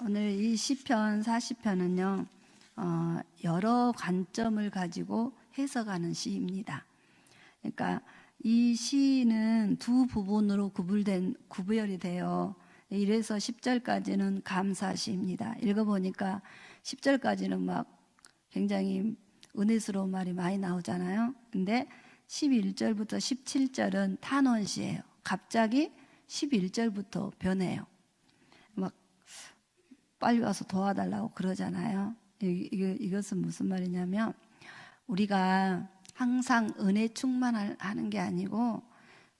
오늘 이 시편 40편은요, 여러 관점을 가지고 해석하는 시입니다. 그러니까 이 시는 두 부분으로 구별이 돼요. 1에서 10절까지는 감사시입니다. 읽어보니까 10절까지는 막 굉장히 은혜스러운 말이 많이 나오잖아요. 근데 11절부터 17절은 탄원시예요. 갑자기 11절부터 변해요. 막 빨리 와서 도와달라고 그러잖아요. 이것은 무슨 말이냐면, 우리가 항상 은혜 충만하는 게 아니고,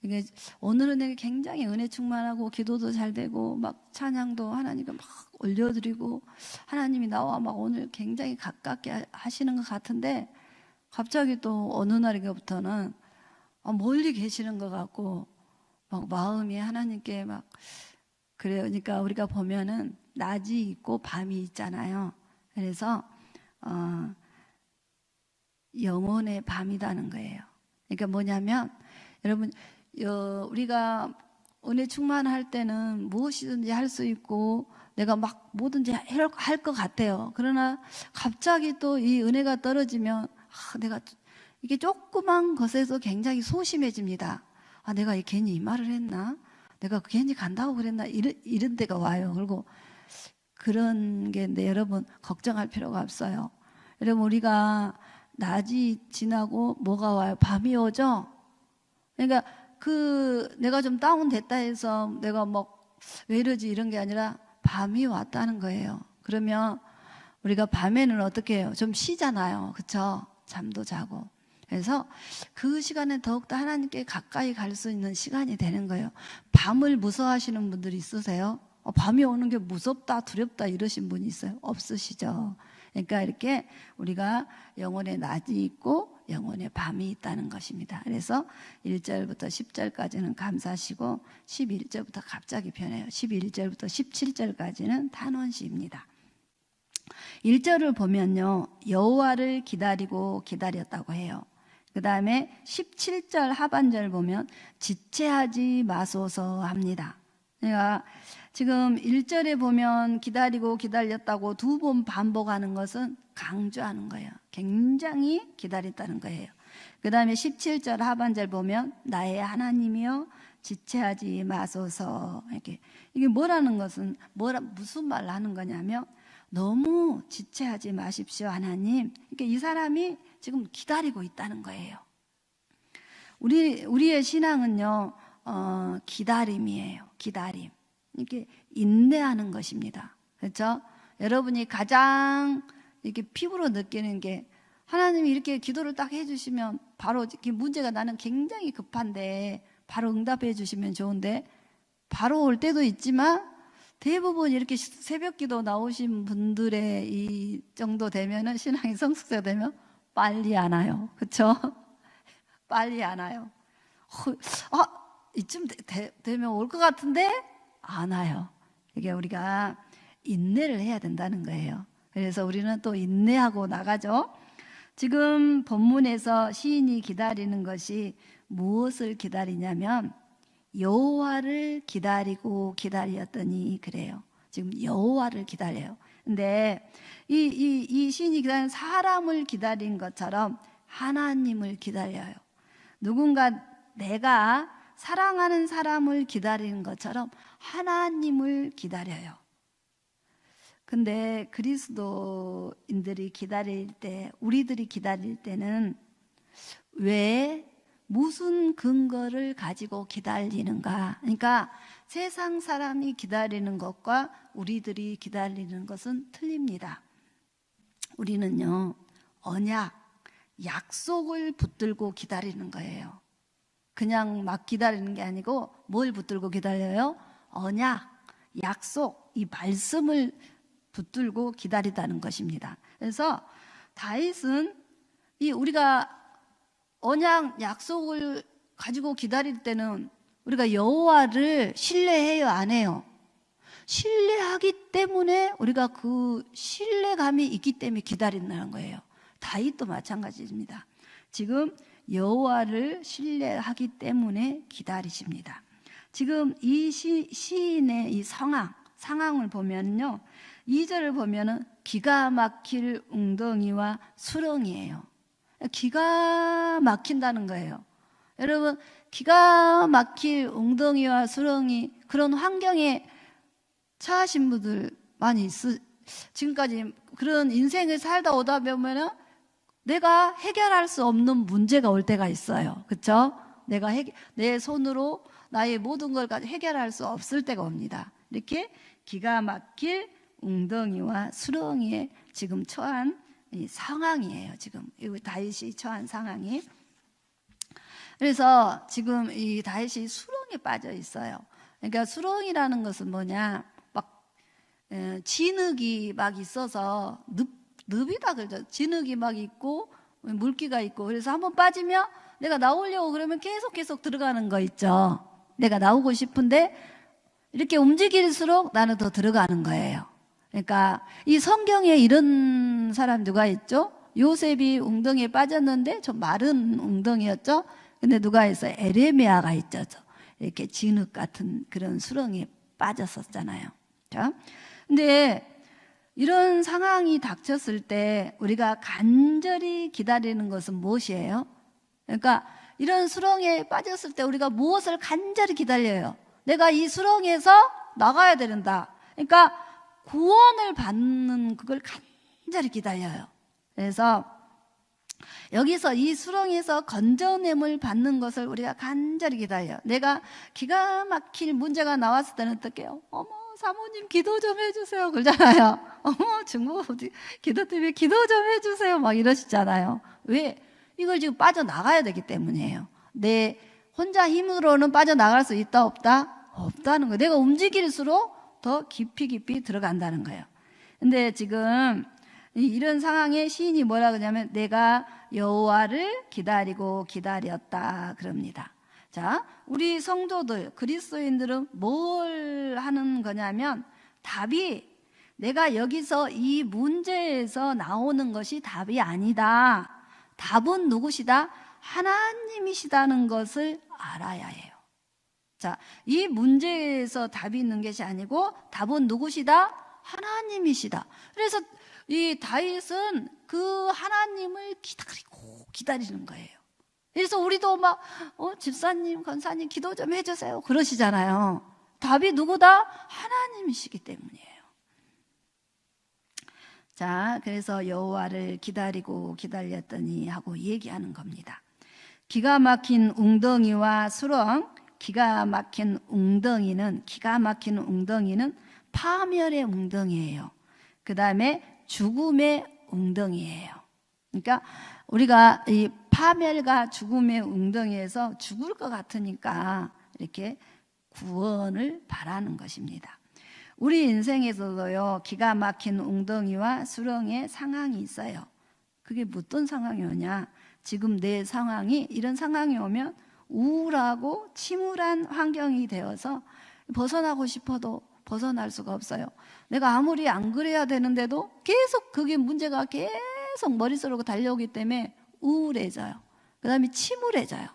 이게 오늘은 내가 굉장히 은혜 충만하고 기도도 잘 되고 막 찬양도 하나님께 막 올려드리고 하나님이 나와 막 오늘 굉장히 가깝게 하시는 것 같은데, 갑자기 또 어느 날부터는 멀리 계시는 것 같고 막 마음이 하나님께 막 그래요. 그러니까 우리가 보면은 낮이 있고 밤이 있잖아요. 그래서 영혼의 밤이라는 거예요. 그러니까 뭐냐면, 여러분, 우리가 은혜 충만할 때는 무엇이든지 할 수 있고 내가 막 뭐든지 할 것 같아요. 그러나 갑자기 또 이 은혜가 떨어지면 내가 이게 조그만 것에서 굉장히 소심해집니다. 내가 괜히 이 말을 했나? 내가 괜히 간다고 그랬나? 이런 데가 와요. 그리고 그런 게 여러분 걱정할 필요가 없어요. 여러분, 우리가 낮이 지나고 뭐가 와요? 밤이 오죠? 그러니까 내가 좀 다운됐다 해서 내가 왜 이러지 이런 게 아니라 밤이 왔다는 거예요. 그러면 우리가 밤에는 어떻게 해요? 좀 쉬잖아요. 그렇죠? 잠도 자고. 그래서 그 시간에 더욱더 하나님께 가까이 갈 수 있는 시간이 되는 거예요. 밤을 무서워하시는 분들이 있으세요? 밤이 오는 게 무섭다, 두렵다 이러신 분이 있어요? 없으시죠? 그러니까 이렇게 우리가 영혼의 낮이 있고 영혼의 밤이 있다는 것입니다. 그래서 1절부터 10절까지는 감사시고 11절부터 갑자기 변해요. 11절부터 17절까지는 탄원시입니다. 1절을 보면요, 여호와를 기다리고 기다렸다고 해요. 그 다음에 17절 하반절 보면 지체하지 마소서 합니다. 그러니까 지금 1절에 보면 기다리고 기다렸다고 두 번 반복하는 것은 강조하는 거예요. 굉장히 기다렸다는 거예요. 그 다음에 17절 하반절 보면 나의 하나님이여 지체하지 마소서. 이게 뭐라는 것은 무슨 말을 하는 거냐면, 너무 지체하지 마십시오 하나님. 그러니까 이 사람이 지금 기다리고 있다는 거예요. 우리의 신앙은요, 기다림이에요. 기다림. 이렇게 인내하는 것입니다. 그렇죠? 여러분이 가장 이렇게 피부로 느끼는 게, 하나님이 이렇게 기도를 딱 해주시면 바로 문제가 나는 굉장히 급한데 바로 응답해 주시면 좋은데 바로 올 때도 있지만, 대부분 이렇게 새벽 기도 나오신 분들의 이 정도 되면은, 신앙이 성숙세가 되면 빨리 안 와요. 그렇죠? 빨리 안 와요. 이쯤 되면 올 것 같은데 안 와요. 이게 우리가 인내를 해야 된다는 거예요. 그래서 우리는 또 인내하고 나가죠. 지금 본문에서 시인이 기다리는 것이 무엇을 기다리냐면, 여호와를 기다리고 기다렸더니 그래요. 지금 여호와를 기다려요. 근데 이 시인이 기다리는 사람을 기다린 것처럼 하나님을 기다려요. 누군가 내가 사랑하는 사람을 기다리는 것처럼 하나님을 기다려요. 근데 그리스도인들이 기다릴 때, 우리들이 기다릴 때는 왜, 무슨 근거를 가지고 기다리는가? 그러니까 세상 사람이 기다리는 것과 우리들이 기다리는 것은 틀립니다. 우리는요, 언약, 약속을 붙들고 기다리는 거예요. 그냥 막 기다리는 게 아니고 뭘 붙들고 기다려요? 언약, 약속, 이 말씀을 붙들고 기다리다는 것입니다. 그래서 다윗은 우리가 언약, 약속을 가지고 기다릴 때는 우리가 여호와를 신뢰해요, 안 해요? 신뢰하기 때문에, 우리가 그 신뢰감이 있기 때문에 기다린다는 거예요. 다윗도 마찬가지입니다. 지금 여호와를 신뢰하기 때문에 기다리십니다. 지금 이 시인의 이 상황을 보면요, 2절을 보면은 기가 막힐 웅덩이와 수렁이에요. 기가 막힌다는 거예요. 여러분, 기가 막힐 웅덩이와 수렁이, 그런 환경에 처하신 분들 많이 지금까지 그런 인생을 살다 오다 보면은 내가 해결할 수 없는 문제가 올 때가 있어요. 그렇죠? 내 손으로 나의 모든 걸 해결할 수 없을 때가 옵니다. 이렇게 기가 막힐 웅덩이와 수렁이에 지금 처한 이 상황이에요. 지금 이 다윗이 처한 상황이. 그래서 지금 이 다윗이 수렁에 빠져 있어요. 그러니까 수렁이라는 것은 뭐냐, 막 진흙이 막 있어서 늪이다 그러죠. 진흙이 막 있고 물기가 있고, 그래서 한번 빠지면 내가 나오려고 그러면 계속 들어가는 거 있죠. 내가 나오고 싶은데 이렇게 움직일수록 나는 더 들어가는 거예요. 그러니까 이 성경에 이런 사람 누가 있죠? 요셉이 웅덩이에 빠졌는데 좀 마른 웅덩이였죠. 근데 누가 있어요? 에레미야가 있죠. 이렇게 진흙 같은 그런 수렁에 빠졌었잖아요. 자, 근데 이런 상황이 닥쳤을 때 우리가 간절히 기다리는 것은 무엇이에요? 그러니까 이런 수렁에 빠졌을 때 우리가 무엇을 간절히 기다려요? 내가 이 수렁에서 나가야 된다. 그러니까 구원을 받는 그걸 간절히 기다려요. 그래서 여기서 이 수렁에서 건져냄을 받는 것을 우리가 간절히 기다려요. 내가 기가 막힐 문제가 나왔을 때는 어떻게 해요? 어머, 사모님 기도 좀 해주세요 그러잖아요. 어머, 중국 기도 때문에 기도 좀 해주세요 막 이러시잖아요. 왜? 이걸 지금 빠져나가야 되기 때문이에요. 내 혼자 힘으로는 빠져나갈 수 있다 없다? 없다는 거예요. 내가 움직일수록 더 깊이 들어간다는 거예요. 근데 지금 이런 상황에 시인이 뭐라 그러냐면 내가 여호와를 기다리고 기다렸다 그럽니다. 자, 우리 성도들, 그리스도인들은 뭘 하는 거냐면 답이 내가 여기서 이 문제에서 나오는 것이 답이 아니다. 답은 누구시다? 하나님이시다는 것을 알아야 해요. 자, 이 문제에서 답이 있는 것이 아니고 답은 누구시다? 하나님이시다. 그래서 이 다윗은 그 하나님을 기다리는 거예요. 그래서 우리도 막 집사님, 권사님 기도 좀 해주세요 그러시잖아요. 답이 누구다? 하나님이시기 때문이에요. 자, 그래서 여호와를 기다리고 기다렸더니 하고 얘기하는 겁니다. 기가 막힌 웅덩이와 수렁, 기가 막힌 웅덩이는 파멸의 웅덩이에요. 그 다음에 죽음의 웅덩이에요. 그러니까 우리가 이 파멸과 죽음의 웅덩이에서 죽을 것 같으니까 이렇게 구원을 바라는 것입니다. 우리 인생에서도요, 기가 막힌 웅덩이와 수렁의 상황이 있어요. 그게 어떤 상황이 오냐? 지금 내 상황이, 이런 상황이 오면 우울하고 침울한 환경이 되어서 벗어나고 싶어도 벗어날 수가 없어요. 내가 아무리 안 그래야 되는데도 계속 그게 문제가 계속 머릿속으로 달려오기 때문에 우울해져요. 그 다음에 침울해져요.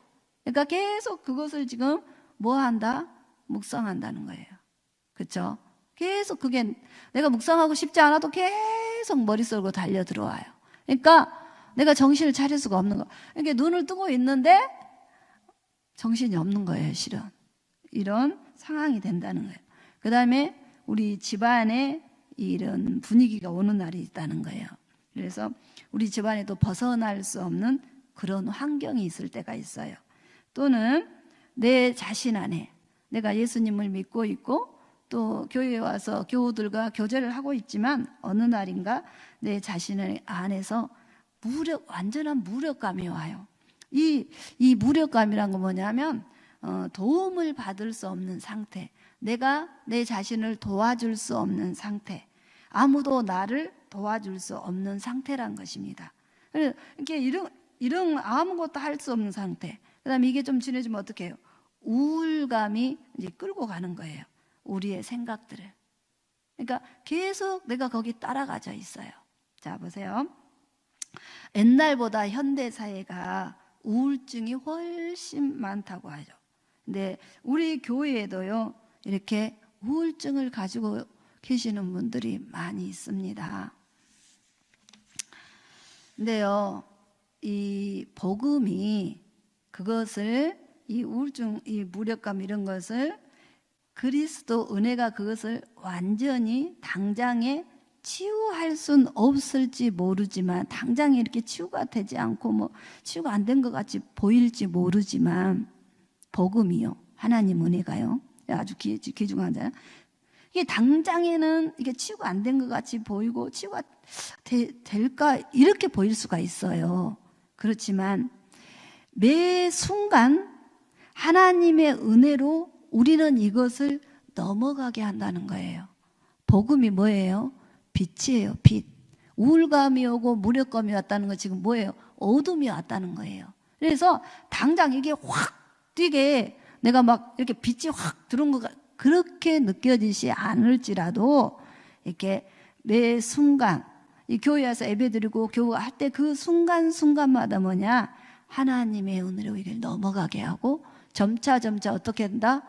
그러니까 계속 그것을 지금 뭐 한다? 묵상한다는 거예요. 그렇죠? 계속 그게 내가 묵상하고 싶지 않아도 계속 머릿속으로 달려 들어와요. 그러니까 내가 정신을 차릴 수가 없는 거예요. 그러니까 눈을 뜨고 있는데 정신이 없는 거예요, 실은. 이런 상황이 된다는 거예요. 그 다음에 우리 집안에 이런 분위기가 오는 날이 있다는 거예요. 그래서 우리 집안에도 벗어날 수 없는 그런 환경이 있을 때가 있어요. 또는 내 자신 안에 내가 예수님을 믿고 있고 또 교회에 와서 교우들과 교제를 하고 있지만 어느 날인가 내 자신을 안에서 완전한 무력감이 와요. 이 무력감이란 건 뭐냐면 도움을 받을 수 없는 상태, 내가 내 자신을 도와줄 수 없는 상태, 아무도 나를 도와줄 수 없는 상태란 것입니다. 이렇게 이런 아무것도 할 수 없는 상태. 그다음에 이게 좀 지내지면 어떻게 해요? 우울감이 이제 끌고 가는 거예요. 우리의 생각들을. 그러니까 계속 내가 거기 따라가져 있어요. 자, 보세요. 옛날보다 현대 사회가 우울증이 훨씬 많다고 하죠. 근데 우리 교회에도요, 이렇게 우울증을 가지고 계시는 분들이 많이 있습니다. 근데요, 이 복음이 그것을, 이 우울증, 이 무력감 이런 것을, 그리스도 은혜가 그것을 완전히 당장에 치유할 순 없을지 모르지만, 당장에 이렇게 치유가 되지 않고 뭐 치유가 안 된 것 같이 보일지 모르지만, 복음이요, 하나님 은혜가요, 아주 귀중하잖아요. 이게 당장에는 이게 치유가 안 된 것 같이 보이고 치유가 될까 이렇게 보일 수가 있어요. 그렇지만 매 순간 하나님의 은혜로 우리는 이것을 넘어가게 한다는 거예요. 복음이 뭐예요? 빛이에요. 빛. 우울감이 오고 무력감이 왔다는 거 지금 뭐예요? 어둠이 왔다는 거예요. 그래서 당장 이게 확 뛰게 내가 막 이렇게 빛이 확 들어온 것 그렇게 느껴지지 않을지라도 이렇게 매 순간 이 교회에서 예배드리고 교회할 때 그 순간순간마다 뭐냐, 하나님의 은혜로 이걸 넘어가게 하고 점차 어떻게 된다?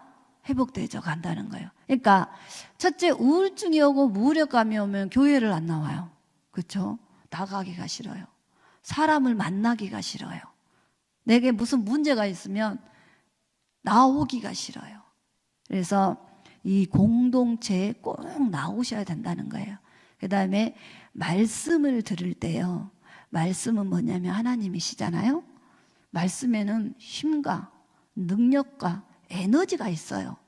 회복되어 간다는 거예요. 그러니까 첫째, 우울증이 오고 무력감이 오면 교회를 안 나와요. 그렇죠? 나가기가 싫어요. 사람을 만나기가 싫어요. 내게 무슨 문제가 있으면 나오기가 싫어요. 그래서 이 공동체에 꼭 나오셔야 된다는 거예요. 그 다음에 말씀을 들을 때요, 말씀은 뭐냐면 하나님이시잖아요. 말씀에는 힘과 능력과 에너지가 있어요.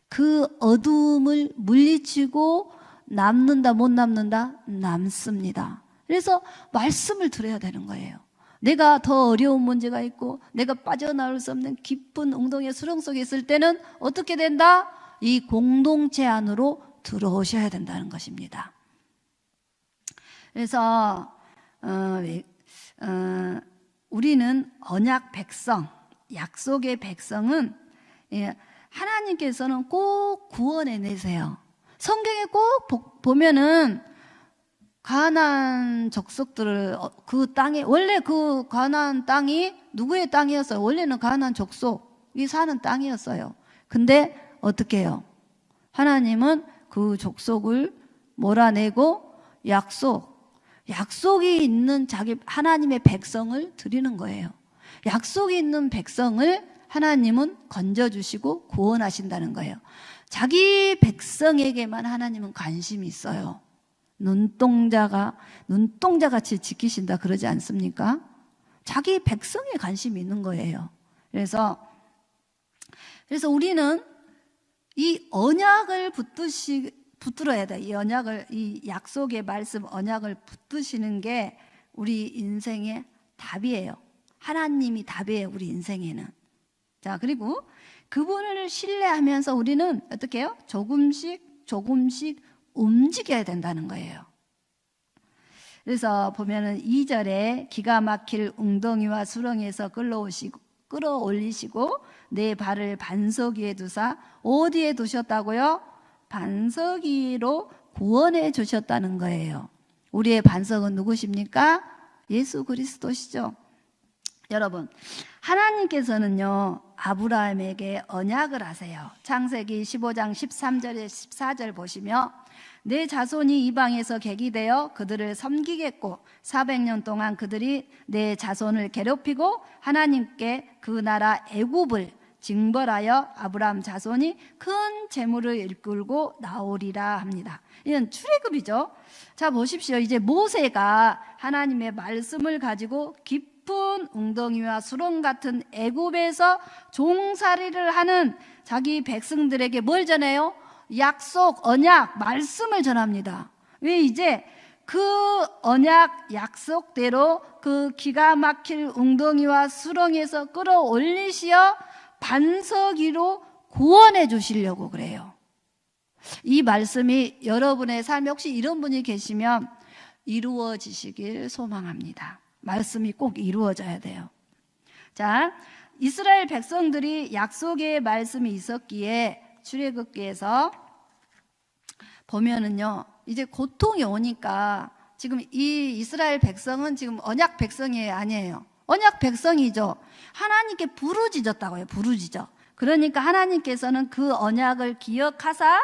그 어둠을 물리치고 남는다 못 남는다? 남습니다. 그래서 말씀을 들어야 되는 거예요. 내가 더 어려운 문제가 있고 내가 빠져나올 수 없는 깊은 웅덩이의 수렁 속에 있을 때는 어떻게 된다? 이 공동체 안으로 들어오셔야 된다는 것입니다. 그래서 우리는 언약 백성, 약속의 백성은 하나님께서는 꼭 구원해 내세요. 성경에 꼭 보면은 가나안 족속들을 그 땅에, 원래 그 가나안 땅이 누구의 땅이었어요? 원래는 가나안 족속이 사는 땅이었어요. 근데 어떻게 해요? 하나님은 그 족속을 몰아내고 약속이 있는 자기 하나님의 백성을 드리는 거예요. 약속이 있는 백성을 하나님은 건져주시고 구원하신다는 거예요. 자기 백성에게만 하나님은 관심이 있어요. 눈동자같이 지키신다 그러지 않습니까? 자기 백성에 관심이 있는 거예요. 그래서 우리는 이 언약을 붙들어야 돼. 이 언약을, 이 약속의 말씀 언약을 붙드시는 게 우리 인생의 답이에요. 하나님이 답이에요, 우리 인생에는. 자, 그리고 그분을 신뢰하면서 우리는 어떻게 해요? 조금씩 움직여야 된다는 거예요. 그래서 보면은 2절에 기가 막힐 웅덩이와 수렁에서 끌어올리시고 내 발을 반석 위에 두사, 어디에 두셨다고요? 반석 위로 구원해 주셨다는 거예요. 우리의 반석은 누구십니까? 예수 그리스도시죠. 여러분, 하나님께서는요 아브라함에게 언약을 하세요. 창세기 15장 13절에 14절 보시면 내 자손이 이방에서 객이 되어 그들을 섬기겠고 400년 동안 그들이 내 자손을 괴롭히고 하나님께 그 나라 애굽을 징벌하여 아브라함 자손이 큰 재물을 이끌고 나오리라 합니다. 이건 출애굽이죠. 자, 보십시오. 이제 모세가 하나님의 말씀을 가지고 깊은 웅덩이와 수렁 같은 애굽에서 종살이를 하는 자기 백성들에게 뭘 전해요? 약속, 언약, 말씀을 전합니다. 왜? 이제 그 언약 약속대로 그 기가 막힐 웅덩이와 수렁에서 끌어올리시어 반석 위로 구원해 주시려고 그래요. 이 말씀이 여러분의 삶에 혹시 이런 분이 계시면 이루어지시길 소망합니다. 말씀이 꼭 이루어져야 돼요. 자, 이스라엘 백성들이 약속의 말씀이 있었기에 출애굽기에서 보면은요, 이제 고통이 오니까 지금 이 이스라엘 백성은 지금 언약 백성이 아니에요. 언약 백성이죠. 하나님께 부르짖었다고요. 부르짖어. 그러니까 하나님께서는 그 언약을 기억하사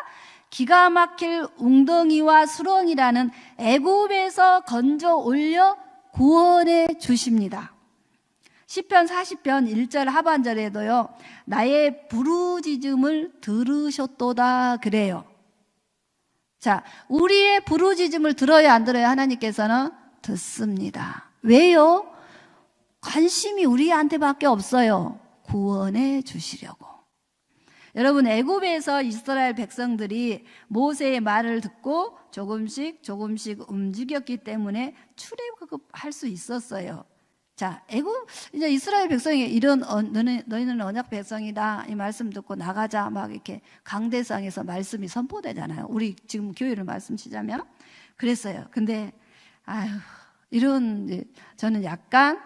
기가 막힐 웅덩이와 수렁이라는 애굽에서 건져 올려 구원해 주십니다. 시편 40편 1절 하반절에도요, 나의 부르짖음을 들으셨도다 그래요. 자, 우리의 부르짖음을 들어야 안 들어야? 하나님께서는 듣습니다. 왜요? 관심이 우리한테밖에 없어요. 구원해 주시려고. 여러분, 애굽에서 이스라엘 백성들이 모세의 말을 듣고 조금씩 움직였기 때문에 출애굽할 수 있었어요. 자, 이제 이스라엘 백성이 이런 너희는 언약 백성이다 이 말씀 듣고 나가자 막 이렇게 강대상에서 말씀이 선포되잖아요. 우리 지금 교회를 말씀 치자면 그랬어요. 근데 저는 약간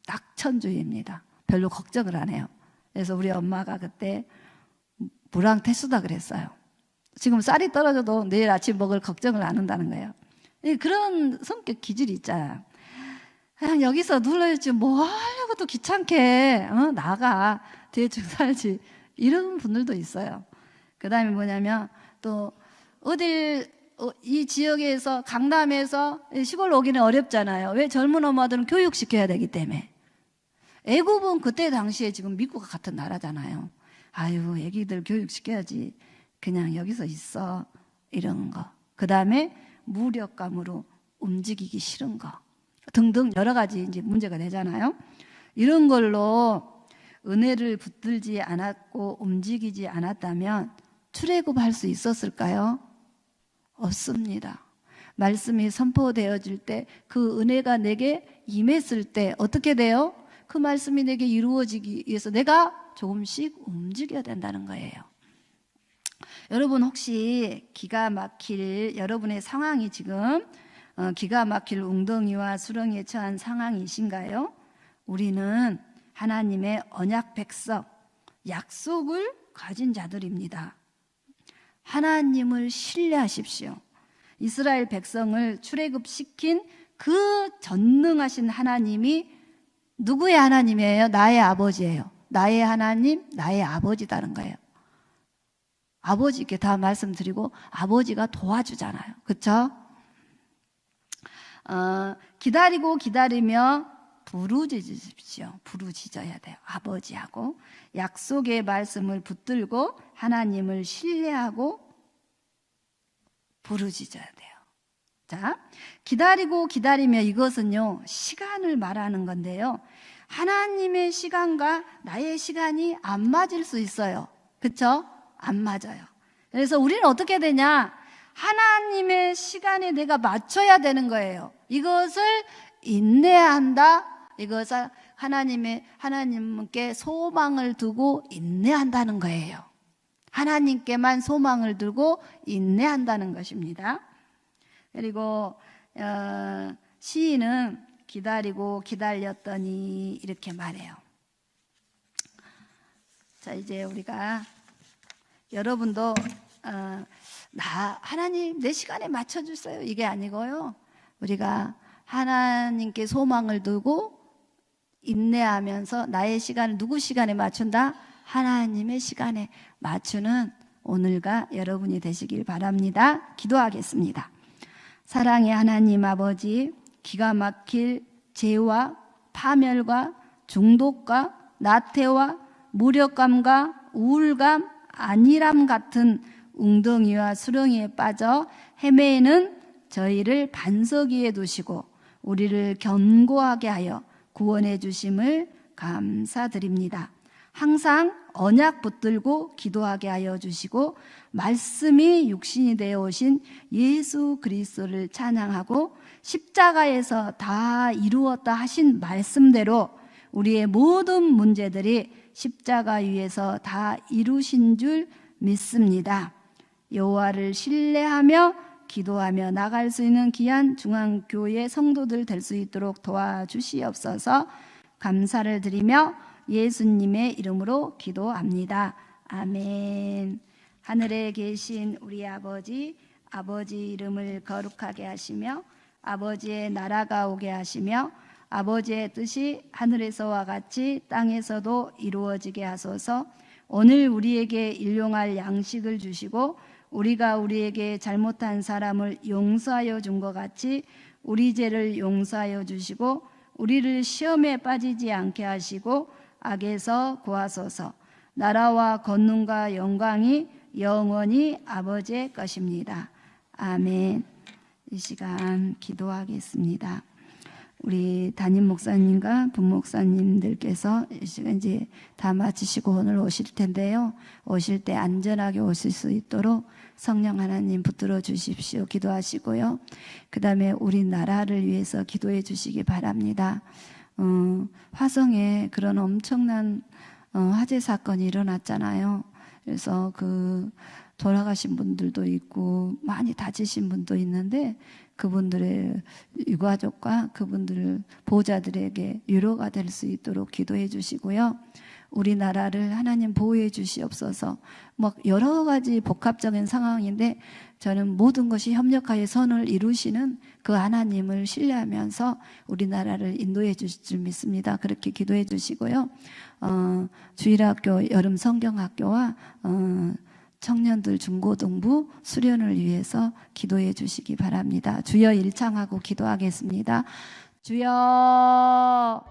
낙천주의입니다. 별로 걱정을 안 해요. 그래서 우리 엄마가 그때 무랑태수다 그랬어요. 지금 쌀이 떨어져도 내일 아침 먹을 걱정을 안 한다는 거예요. 그런 성격 기질이 있잖아요. 그냥 여기서 눌러야지 뭐 하려고 또 귀찮게 나가 대충 살지, 이런 분들도 있어요. 그 다음에 뭐냐면 또 이 지역에서 강남에서 시골 오기는 어렵잖아요. 왜? 젊은 엄마들은 교육시켜야 되기 때문에. 애굽은 그때 당시에 지금 미국과 같은 나라잖아요. 아유, 애기들 교육시켜야지, 그냥 여기서 있어, 이런 거. 그 다음에 무력감으로 움직이기 싫은 거 등등 여러 가지 이제 문제가 되잖아요. 이런 걸로 은혜를 붙들지 않았고 움직이지 않았다면 출애굽할 수 있었을까요? 없습니다. 말씀이 선포되어질 때, 그 은혜가 내게 임했을 때 어떻게 돼요? 그 말씀이 내게 이루어지기 위해서 내가 조금씩 움직여야 된다는 거예요. 여러분, 혹시 기가 막힐 여러분의 상황이 지금 기가 막힐 웅덩이와 수렁에 처한 상황이신가요? 우리는 하나님의 언약 백성, 약속을 가진 자들입니다. 하나님을 신뢰하십시오. 이스라엘 백성을 출애굽시킨 그 전능하신 하나님이 누구의 하나님이에요? 나의 아버지예요. 나의 하나님, 나의 아버지다는 거예요. 아버지께 다 말씀드리고 아버지가 도와주잖아요. 그렇죠? 기다리며 부르짖으십시오. 부르짖어야 돼요. 아버지하고 약속의 말씀을 붙들고 하나님을 신뢰하고 부르짖어야 돼요. 자, 기다리며 이것은요, 시간을 말하는 건데요, 하나님의 시간과 나의 시간이 안 맞을 수 있어요. 그렇죠? 안 맞아요. 그래서 우리는 어떻게 되냐? 하나님의 시간에 내가 맞춰야 되는 거예요. 이것을 인내한다. 이것을 하나님께 소망을 두고 인내한다는 거예요. 하나님께만 소망을 두고 인내한다는 것입니다. 그리고 시인은 기다리고 기다렸더니 이렇게 말해요. 자, 이제 우리가 여러분도 하나님 내 시간에 맞춰주세요 이게 아니고요, 우리가 하나님께 소망을 두고 인내하면서 나의 시간을 누구 시간에 맞춘다? 하나님의 시간에 맞추는 오늘과 여러분이 되시길 바랍니다. 기도하겠습니다. 사랑의 하나님 아버지, 기가 막힐 죄와 파멸과 중독과 나태와 무력감과 우울감, 안일함 같은 웅덩이와 수렁이에 빠져 헤매는 저희를 반석 위에 두시고 우리를 견고하게 하여 구원해 주심을 감사드립니다. 항상 언약 붙들고 기도하게 하여 주시고 말씀이 육신이 되어 오신 예수 그리스도를 찬양하고 십자가에서 다 이루었다 하신 말씀대로 우리의 모든 문제들이 십자가 위에서 다 이루신 줄 믿습니다. 여호와를 신뢰하며 기도하며 나갈 수 있는 귀한 중앙교회 성도들 될 수 있도록 도와주시옵소서. 감사를 드리며 예수님의 이름으로 기도합니다. 아멘. 하늘에 계신 우리 아버지 이름을 거룩하게 하시며 아버지의 나라가 오게 하시며 아버지의 뜻이 하늘에서와 같이 땅에서도 이루어지게 하소서. 오늘 우리에게 일용할 양식을 주시고 우리가 우리에게 잘못한 사람을 용서하여 준 것 같이 우리 죄를 용서하여 주시고 우리를 시험에 빠지지 않게 하시고 악에서 구하소서. 나라와 권능과 영광이 영원히 아버지의 것입니다. 아멘. 이 시간 기도하겠습니다. 우리 담임 목사님과 분목사님들께서 이 시간 이제 다 마치시고 오늘 오실 텐데요. 오실 때 안전하게 오실 수 있도록 성령 하나님 붙들어 주십시오. 기도하시고요. 그 다음에 우리나라를 위해서 기도해 주시기 바랍니다. 화성에 그런 엄청난 화재 사건이 일어났잖아요. 그래서 그 돌아가신 분들도 있고 많이 다치신 분도 있는데 그분들의 유가족과 그분들 보호자들에게 위로가 될 수 있도록 기도해 주시고요. 우리나라를 하나님 보호해 주시옵소서. 뭐 여러 가지 복합적인 상황인데 저는 모든 것이 협력하여 선을 이루시는 그 하나님을 신뢰하면서 우리나라를 인도해 주실 줄 믿습니다. 그렇게 기도해 주시고요. 주일학교 여름 성경학교와 청년들 중고등부 수련을 위해서 기도해 주시기 바랍니다. 주여 일창하고 기도하겠습니다. 주여